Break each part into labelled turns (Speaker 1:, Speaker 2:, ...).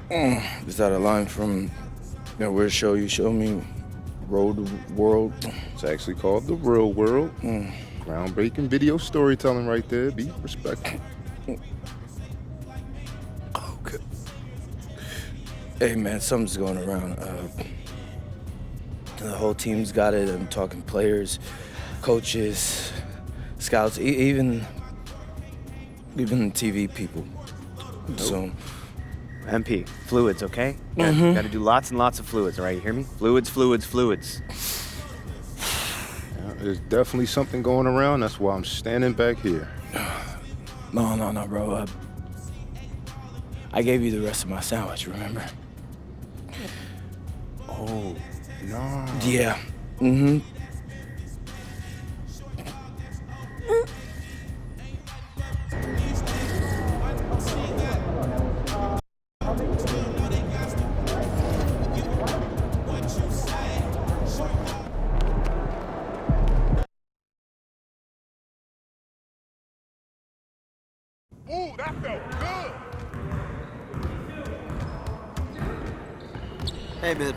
Speaker 1: Is that a line from where show you show me Road World?
Speaker 2: It's actually called The Real World. Groundbreaking video storytelling right there. Be respectful.
Speaker 1: Okay. Hey man, something's going around. The whole team's got it. I'm talking players, coaches, scouts, even TV people. So.
Speaker 3: MP, fluids, okay? Got to do lots and lots of fluids, all right? You hear me? Fluids, fluids, fluids.
Speaker 2: There's definitely something going around. That's why I'm standing back here.
Speaker 1: No, bro. I gave you the rest of my sandwich, remember?
Speaker 2: Oh, no.
Speaker 1: Yeah.
Speaker 4: Ooh, that felt good.
Speaker 3: Hey, mid.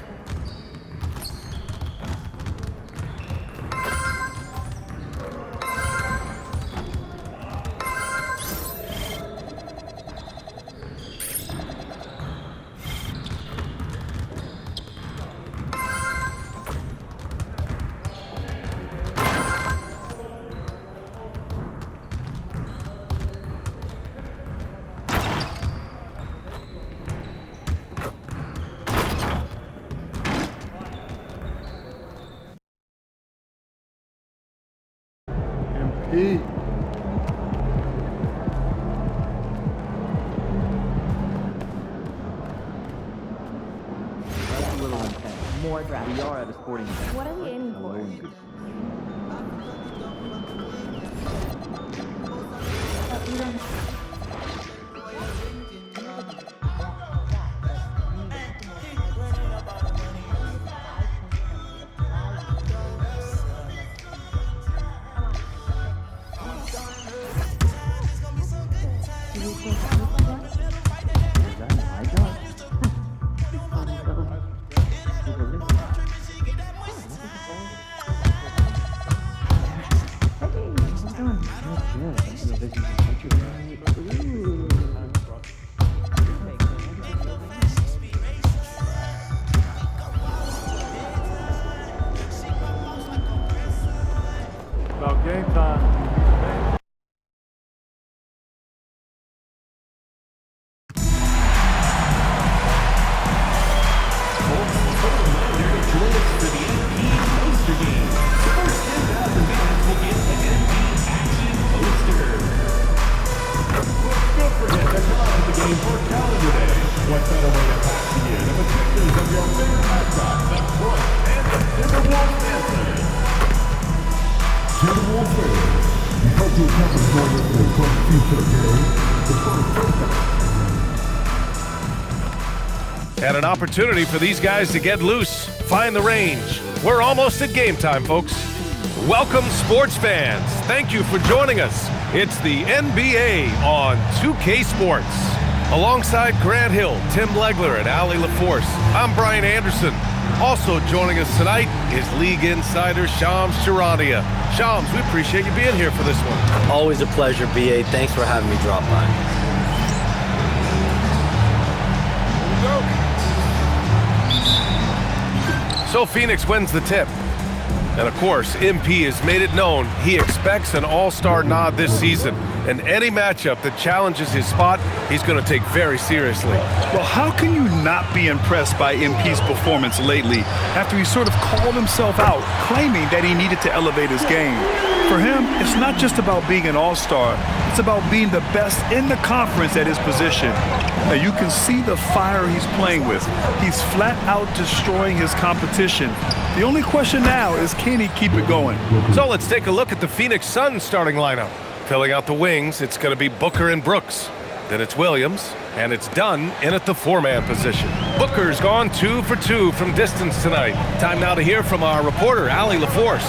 Speaker 2: MP.
Speaker 5: That's a little intense. More draft. We are at a sporting event.
Speaker 6: What are we aiming for? You don't.
Speaker 4: About game time.
Speaker 7: And an opportunity for these guys to get loose, find the range. We're almost at game time, folks. Welcome, sports fans. Thank you for joining us. It's the NBA on 2K Sports. Alongside Grant Hill, Tim Legler, and Ali LaForce, I'm Brian Anderson. Also joining us tonight is League Insider Shams Charania. Shams, we appreciate you being here for this one.
Speaker 8: Always a pleasure, BA. Thanks for having me drop by.
Speaker 7: So Phoenix wins the tip. And of course, MP has made it known he expects an all-star nod this season. And any matchup that challenges his spot, he's going to take very seriously.
Speaker 9: Well, how can you not be impressed by MP's performance lately after he sort of called himself out, claiming that he needed to elevate his game? For him, it's not just about being an all-star. It's about being the best in the conference at his position. Now, you can see the fire he's playing with. He's flat out destroying his competition. The only question now is, can he keep it going?
Speaker 7: So let's take a look at the Phoenix Suns starting lineup. Filling out the wings, it's going to be Booker and Brooks. Then it's Williams, and it's Dunn in at the four-man position. Booker's gone 2 for 2 from distance tonight. Time now to hear from our reporter, Ali LaForce.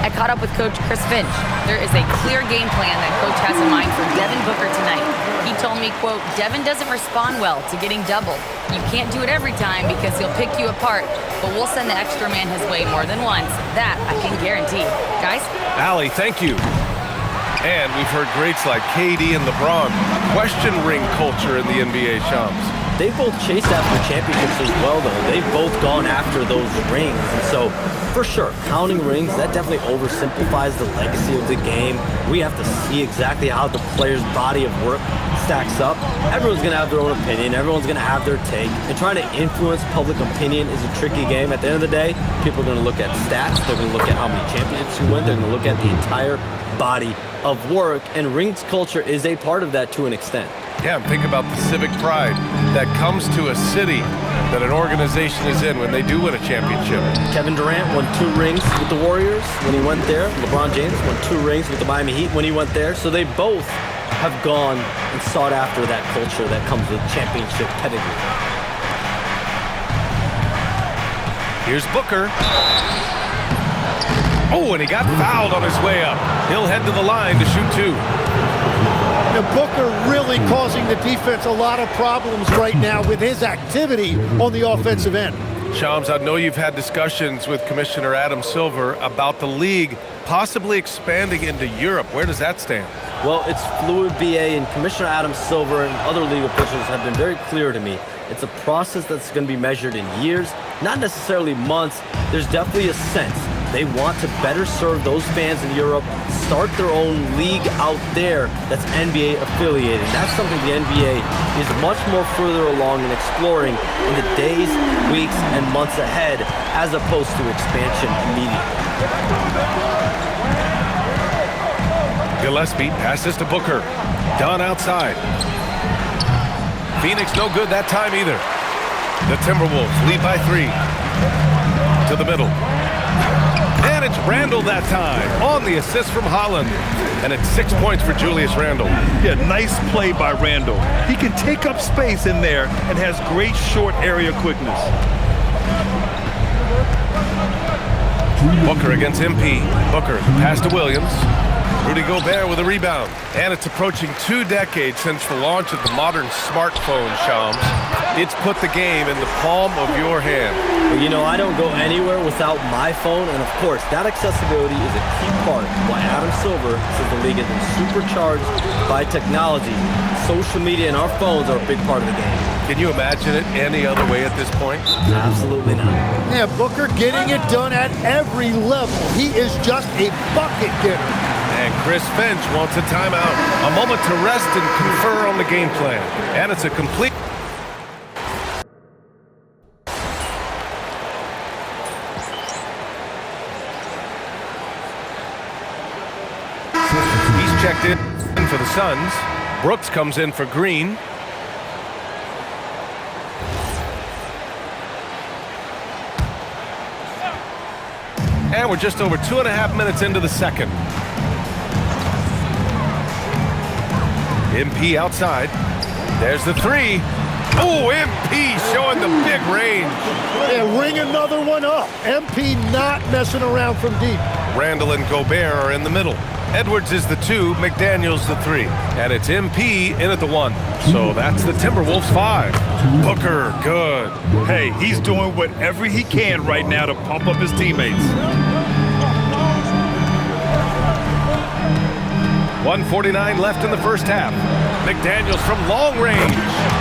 Speaker 6: I caught up with Coach Chris Finch. There is a clear game plan that Coach has in mind for Devin Booker tonight. He told me, quote, Devin doesn't respond well to getting doubled. You can't do it every time because he'll pick you apart, but we'll send the extra man his way more than once. That I can guarantee. Guys?
Speaker 7: Allie, thank you. And we've heard greats like KD and LeBron question ring culture in the NBA, Shams.
Speaker 8: They both chased after championships as well, though. They've both gone after those rings. And so, for sure, counting rings, that definitely oversimplifies the legacy of the game. We have to see exactly how the player's body of work stacks up. Everyone's going to have their own opinion. Everyone's going to have their take. And trying to influence public opinion is a tricky game. At the end of the day, people are going to look at stats. They're going to look at how many championships you win. They're going to look at the entire body of work. And rings culture is a part of that to an extent.
Speaker 7: Yeah, and think about the civic pride that comes to a city that an organization is in when they do win a championship.
Speaker 8: Kevin Durant won 2 rings with the Warriors when he went there. LeBron James won 2 rings with the Miami Heat when he went there. So they both have gone and sought after that culture that comes with championship pedigree.
Speaker 7: Here's Booker. Oh, and he got fouled on his way up. He'll head to the line to shoot 2.
Speaker 10: And Booker really causing the defense a lot of problems right now with his activity on the offensive end.
Speaker 7: Shams, I know you've had discussions with Commissioner Adam Silver about the league possibly expanding into Europe. Where does that stand?
Speaker 8: Well, it's fluid, BA, and Commissioner Adam Silver and other league officials have been very clear to me. It's a process that's going to be measured in years, not necessarily months. There's definitely a sense they want to better serve those fans in Europe, start their own league out there that's NBA affiliated. That's something the NBA is much more further along in exploring in the days, weeks, and months ahead, as opposed to expansion immediately.
Speaker 7: Gillespie passes to Booker. Dunn outside. Phoenix no good that time either. The Timberwolves lead by 3. To the middle. And it's Randle that time on the assist from Holland. And it's 6 points for Julius Randle.
Speaker 9: Yeah, nice play by Randle. He can take up space in there and has great short area quickness.
Speaker 7: Booker against MP. Booker pass to Williams. Rudy Gobert with a rebound. And it's approaching 2 decades since the launch of the modern smartphone, Shams. It's put the game in the palm of your hand.
Speaker 8: Well, you know, I don't go anywhere without my phone, and of course, that accessibility is a key part why Adam Silver says the league has been supercharged by technology. Social media and our phones are a big part of the game.
Speaker 7: Can you imagine it any other way at this point?
Speaker 8: Absolutely not.
Speaker 10: Yeah, Booker getting it done at every level. He is just a bucket getter.
Speaker 7: And Chris Finch wants a timeout. A moment to rest and confer on the game plan. And it's a complete... He's checked in for the Suns. Brooks comes in for Green. And we're just over 2.5 minutes into the second. MP outside. There's the 3. Oh, MP showing the big range.
Speaker 10: Yeah, ring another one up. MP not messing around from deep.
Speaker 7: Randle and Gobert are in the middle. Edwards is the 2, McDaniels the 3. And it's MP in at the 1. So that's the Timberwolves 5. Booker, good.
Speaker 9: Hey, he's doing whatever he can right now to pump up his teammates.
Speaker 7: 1:49 left in the first half. McDaniels from long range.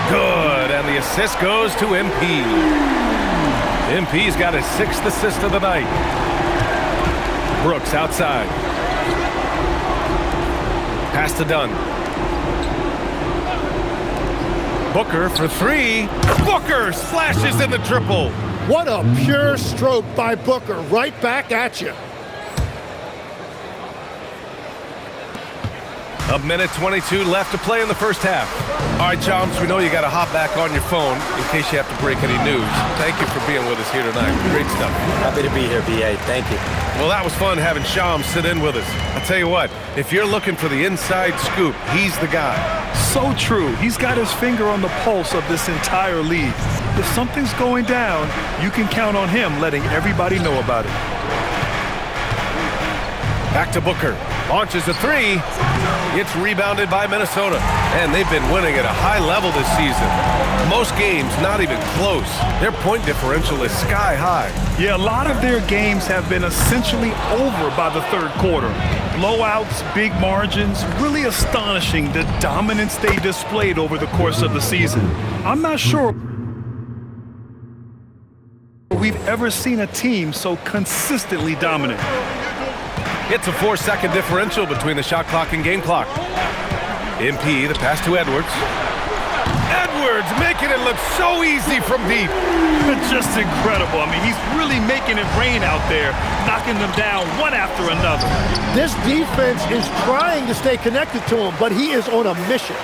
Speaker 7: Good, and the assist goes to MP. MP's got his 6th assist of the night. Brooks outside. Pass to Dunn. Booker for 3. Booker splashes in the triple.
Speaker 10: What a pure stroke by Booker. Right back at you.
Speaker 7: A minute 22 left to play in the first half. All right, Chomps, we know you got to hop back on your phone in case you have to break any news. Thank you for being with us here tonight. Great stuff.
Speaker 8: Happy to be here, BA. Thank you.
Speaker 7: Well, that was fun having Shams sit in with us. I'll tell you what, if you're looking for the inside scoop, he's the guy.
Speaker 9: So true. He's got his finger on the pulse of this entire league. If something's going down, you can count on him letting everybody know about it.
Speaker 7: Back to Booker. Launches a three. It's rebounded by Minnesota. And they've been winning at a high level this season. Most games not even close. Their point differential is sky high.
Speaker 9: Yeah, a lot of their games have been essentially over by the third quarter. Blowouts, big margins, really astonishing the dominance they displayed over the course of the season. I'm not sure we've ever seen a team so consistently dominant.
Speaker 7: It's a 4-second differential between the shot clock and game clock. MP, the pass to Edwards. Edwards making it look so easy from deep.
Speaker 9: Just incredible. I mean, he's really making it rain out there, knocking them down one after another.
Speaker 10: This defense is trying to stay connected to him, but he is on a mission.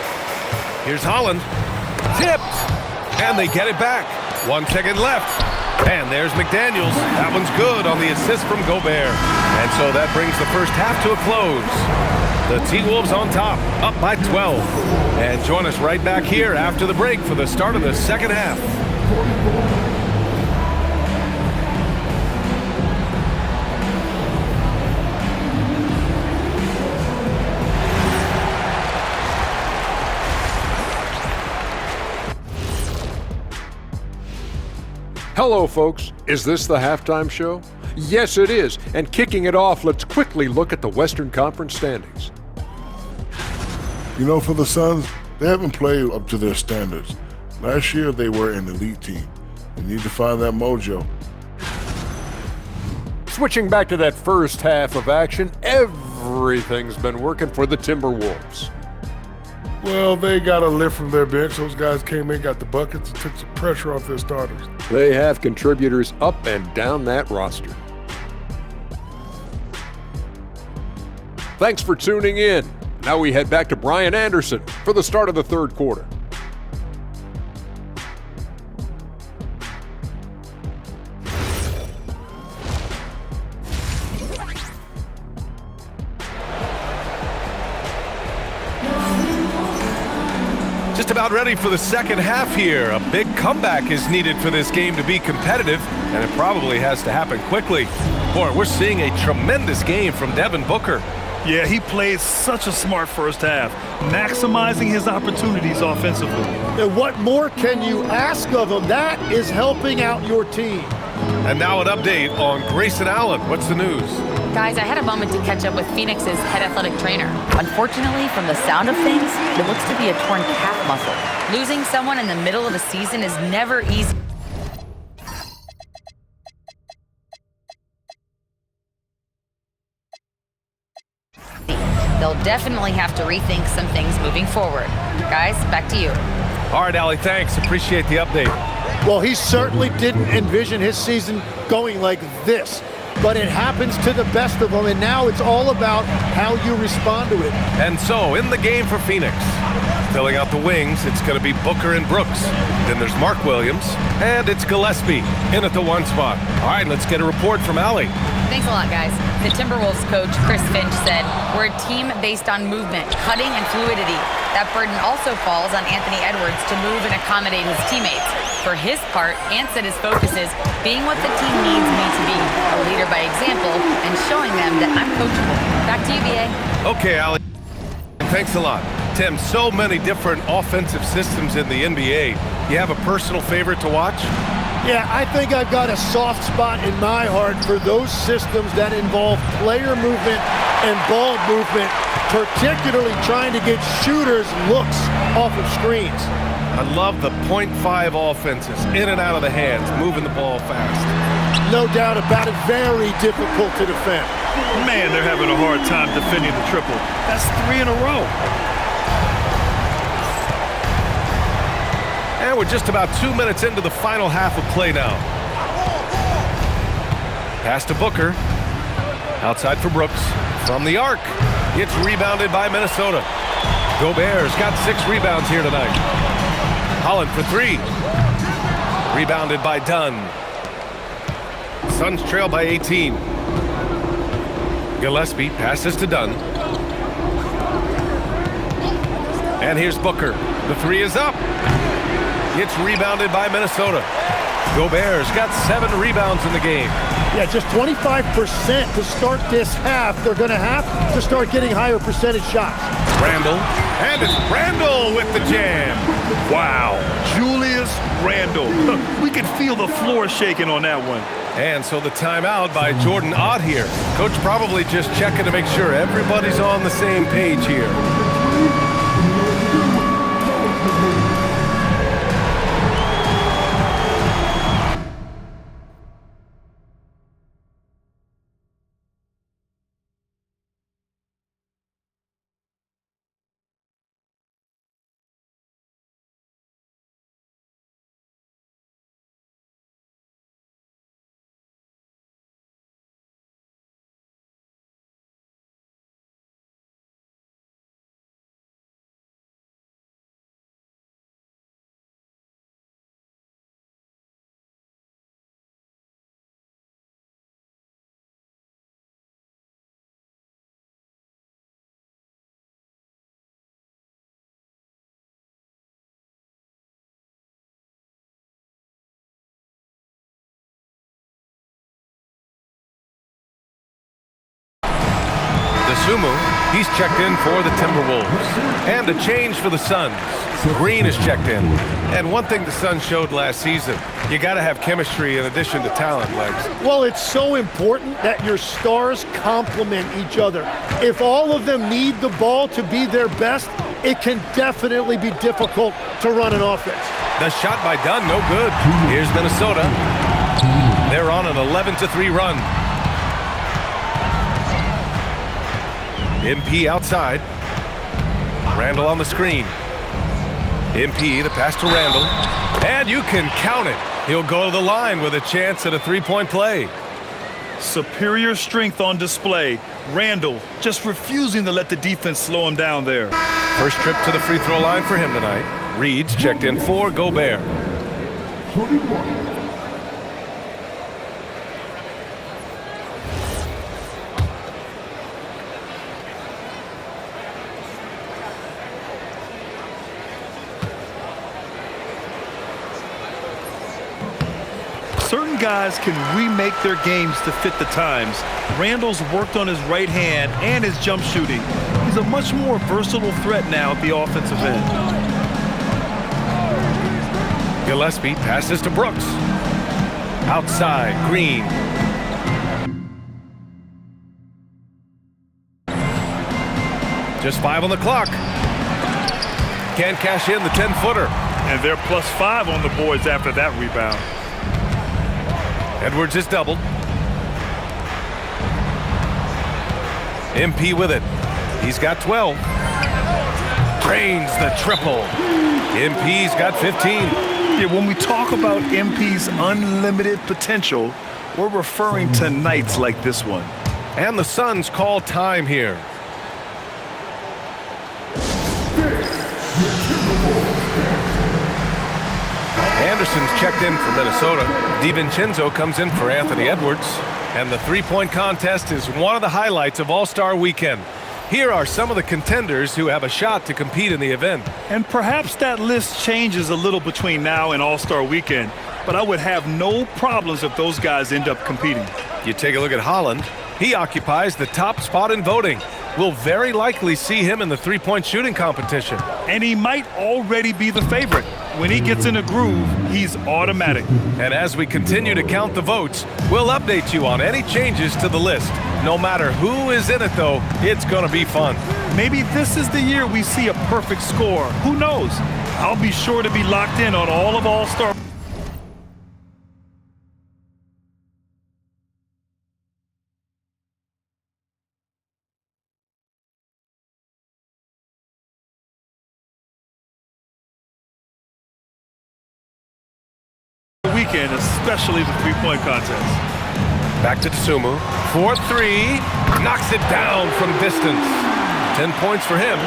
Speaker 7: Here's Holland. Tipped. And they get it back. 1 second left. And there's McDaniels. That one's good on the assist from Gobert. And so that brings the first half to a close. The T-Wolves on top, up by 12. And join us right back here after the break for the start of the second half.
Speaker 11: Hello, folks. Is this the halftime show? Yes, it is. And kicking it off, let's quickly look at the Western Conference standings.
Speaker 12: You know, for the Suns, they haven't played up to their standards. Last year, they were an elite team. They need to find that mojo.
Speaker 11: Switching back to that first half of action, everything's been working for the Timberwolves.
Speaker 12: Well, they got a lift from their bench. Those guys came in, got the buckets, and took some pressure off their starters.
Speaker 11: They have contributors up and down that roster. Thanks for tuning in. Now we head back to Brian Anderson for the start of the third quarter.
Speaker 7: Just about ready for the second half here. A big comeback is needed for this game to be competitive, and it probably has to happen quickly. Boy, we're seeing a tremendous game from Devin Booker.
Speaker 9: Yeah, he played such a smart first half, maximizing his opportunities offensively.
Speaker 10: And what more can you ask of him? That is helping out your team.
Speaker 7: And now an update on Grayson Allen. What's the news?
Speaker 6: Guys, I had a moment to catch up with Phoenix's head athletic trainer. Unfortunately, from the sound of things, it looks to be a torn calf muscle. Losing someone in the middle of a season is never easy. They'll definitely have to rethink some things moving forward. Guys, back to you.
Speaker 7: All right, Allie, thanks. Appreciate the update.
Speaker 10: Well, he certainly didn't envision his season going like this, but it happens to the best of them, and now it's all about how you respond to it.
Speaker 7: And so, in the game for Phoenix, filling out the wings, it's going to be Booker and Brooks. Then there's Mark Williams, and it's Gillespie in at the one spot. All right, let's get a report from Allie.
Speaker 6: Thanks a lot, guys. The Timberwolves coach, Chris Finch, said, "We're a team based on movement, cutting, and fluidity. That burden also falls on Anthony Edwards to move and accommodate his teammates. For his part, Ant said his focus is being what the team needs me to be, a leader by example, and showing them that I'm coachable." Back to you, BA.
Speaker 7: Okay, Allie. Thanks a lot. Tim, so many different offensive systems in the NBA. You have a personal favorite to watch?
Speaker 10: Yeah, I think I've got a soft spot in my heart for those systems that involve player movement and ball movement, particularly trying to get shooters looks off of screens.
Speaker 7: I love the .5 offenses, in and out of the hands, moving the ball fast.
Speaker 10: No doubt about it, very difficult to defend.
Speaker 9: Man, they're having a hard time defending the triple. That's 3 in a row.
Speaker 7: And we're just about 2 minutes into the final half of play now. Pass to Booker. Outside for Brooks. From the arc. It's rebounded by Minnesota. Gobert's got 6 rebounds here tonight. Holland for 3. Rebounded by Dunn. Suns trail by 18. Gillespie passes to Dunn. And here's Booker. The 3 is up. It's rebounded by Minnesota. Gobert's got 7 rebounds in the game.
Speaker 10: Yeah, just 25% to start this half. They're going to have to start getting higher percentage shots.
Speaker 7: Randle, and it's Randle with the jam.
Speaker 9: Wow, Julius Randle. We could feel the floor shaking on that one.
Speaker 7: And so the timeout by Jordan Ott here. Coach probably just checking to make sure everybody's on the same page here. Sumu, he's checked in for the Timberwolves. And a change for the Suns. Green is checked in. And one thing the Suns showed last season, you got to have chemistry in addition to talent, Legs.
Speaker 10: Well, it's so important that your stars complement each other. If all of them need the ball to be their best, it can definitely be difficult to run an offense.
Speaker 7: The shot by Dunn, no good. Here's Minnesota. They're on an 11-3 run. MP outside. Randle on the screen. MP, the pass to Randle. And you can count it. He'll go to the line with a chance at a three-point play.
Speaker 9: Superior strength on display. Randle just refusing to let the defense slow him down there.
Speaker 7: First trip to the free throw line for him tonight. Reed's checked in for Gobert.
Speaker 9: Certain guys can remake their games to fit the times. Randle's worked on his right hand and his jump shooting. He's a much more versatile threat now at the offensive end.
Speaker 7: Gillespie passes to Brooks. Outside, Green. Just 5 on the clock. Can't cash in the 10-footer.
Speaker 9: And they're +5 on the boards after that rebound.
Speaker 7: Edwards is doubled. MP with it. He's got 12. Drains the triple. MP's got 15.
Speaker 9: Yeah, when we talk about MP's unlimited potential, we're referring to nights like this one.
Speaker 7: And the Suns call time here. Anderson's checked in for Minnesota. DiVincenzo comes in for Anthony Edwards. And the three-point contest is one of the highlights of All-Star Weekend. Here are some of the contenders who have a shot to compete in the event.
Speaker 9: And perhaps that list changes a little between now and All-Star Weekend, but I would have no problems if those guys end up competing.
Speaker 7: You take a look at Holland. He occupies the top spot in voting. We'll very likely see him in the three-point shooting competition.
Speaker 9: And he might already be the favorite. When he gets in a groove, he's automatic.
Speaker 7: And as we continue to count the votes, we'll update you on any changes to the list. No matter who is in it, though, it's going to be fun.
Speaker 9: Maybe this is the year we see a perfect score. Who knows? I'll be sure to be locked in on all of All-Star. Weekend, especially the three-point contest.
Speaker 7: Back to Sumu. 4-3. Knocks it down from distance. 10 points for him.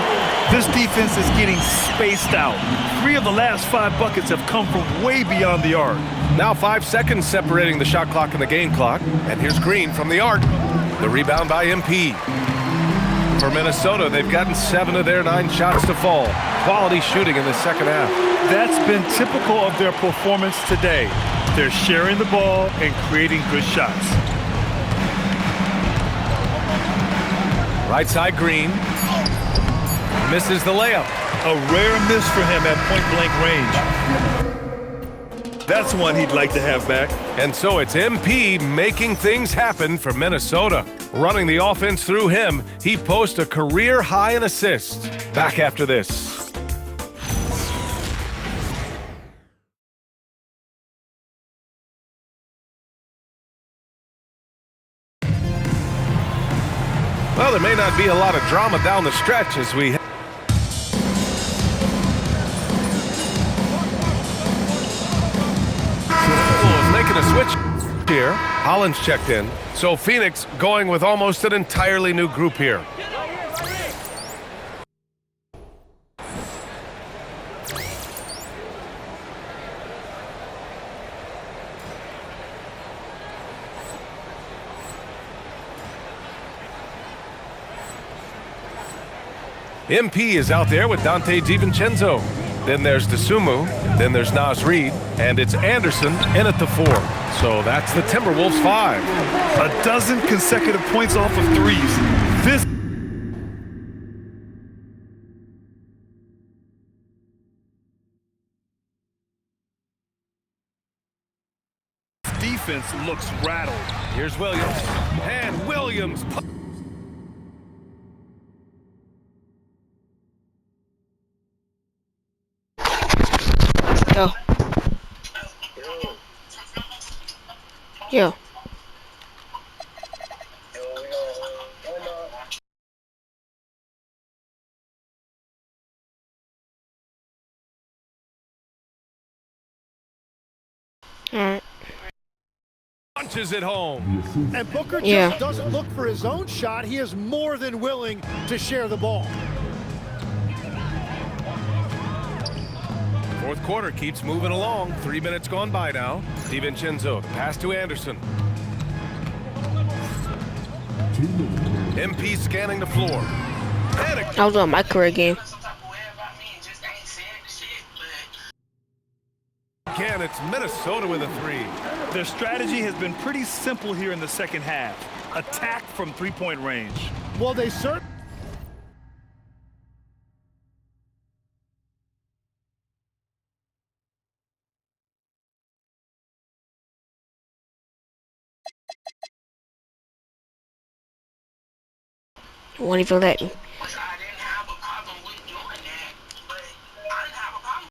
Speaker 9: This defense is getting spaced out. 3 of the last 5 buckets have come from way beyond the arc.
Speaker 7: Now 5 seconds separating the shot clock and the game clock. And here's Green from the arc. The rebound by MP. For Minnesota, they've gotten 7 of their 9 shots to fall. Quality shooting in the second half.
Speaker 9: That's been typical of their performance today. They're sharing the ball and creating good shots.
Speaker 7: Right side, Green. Misses the layup.
Speaker 9: A rare miss for him at point-blank range. That's one he'd like to have back.
Speaker 7: And so it's MP making things happen for Minnesota. Running the offense through him, he posts a career high in assists. Back after this. Well, there may not be a lot of drama down the stretch as we making a switch here. Hollins checked in. So Phoenix going with almost an entirely new group here. MP is out there with Dante DiVincenzo. Then there's DeSumo, then there's Naz Reid, and it's Anderson in at the 4. So that's the Timberwolves 5.
Speaker 9: A dozen consecutive points off of threes. This defense looks rattled.
Speaker 7: Here's Williams, and Williams.
Speaker 13: Yo. Yo. Alright.
Speaker 7: Punches it home.
Speaker 10: And Booker just doesn't look for his own shot. He is more than willing to share the ball.
Speaker 7: Fourth quarter keeps moving along. 3 minutes gone by now. DiVincenzo, pass to Anderson. MP scanning the floor.
Speaker 13: I was on my career game.
Speaker 7: Again, it's Minnesota with a 3.
Speaker 9: Their strategy has been pretty simple here in the second half. Attack from three-point range.
Speaker 10: Well, they certainly...
Speaker 13: Won't even let me.